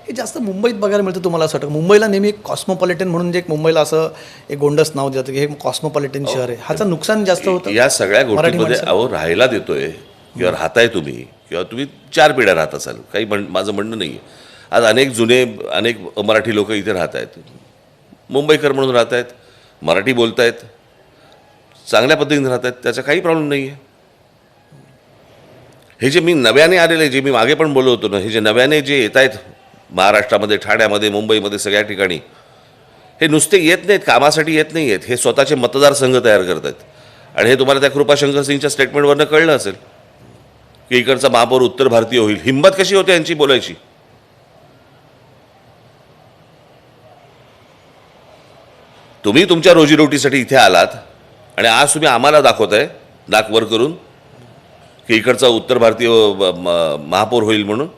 हे जास्त मुंबईत बघायला मिळतं. तुम्हाला असं वाटतं मुंबईला नेहमी एक कॉस्मोपॉलिटन म्हणून जे एक मुंबईला असं एक गोंडस नाव जातं की हे कॉस्मोपॉलिटन शहर आहे, ह्याचं नुकसान जास्त होतं या सगळ्या मराठी गोष्टीमध्ये माणसाला? अहो राहायला देतोय किंवा राहताय तुम्ही किंवा तुम्ही 4 पिढ्या राहत असाल, काही माझं म्हणणं नाही आहे. आज अनेक मराठी लोक इथे राहत आहेत, मुंबईकर म्हणून राहत आहेत, मराठी बोलत आहेत, चांगल्या पद्धतीने राहत आहेत, त्याचा काही प्रॉब्लेम नाही आहे. हे जे मी नव्याने आलेले, जे मी मागे पण बोललो होतो ना, हे जे नव्याने जे येत आहेत महाराष्ट्रामध्ये, ठाण्यामध्ये, मुंबईमध्ये, सगळ्या ठिकाणी, हे नुसते येत नाहीत, कामासाठी येत नाही आहेत, हे स्वतःचे मतदारसंघ तयार करत आहेत. आणि हे तुम्हाला त्या कृपाशंकर सिंगच्या स्टेटमेंटवरनं कळलं असेल की इकडचा महापौर उत्तर भारतीय होईल. हिंमत कशी होते यांची बोलायची? तुम्ही तुमच्या रोजीरोटीसाठी इथे आलात आणि आज तुम्ही आम्हाला दाखवताय नाक वर करून की इकडचा उत्तर भारतीय महापौर होईल म्हणून.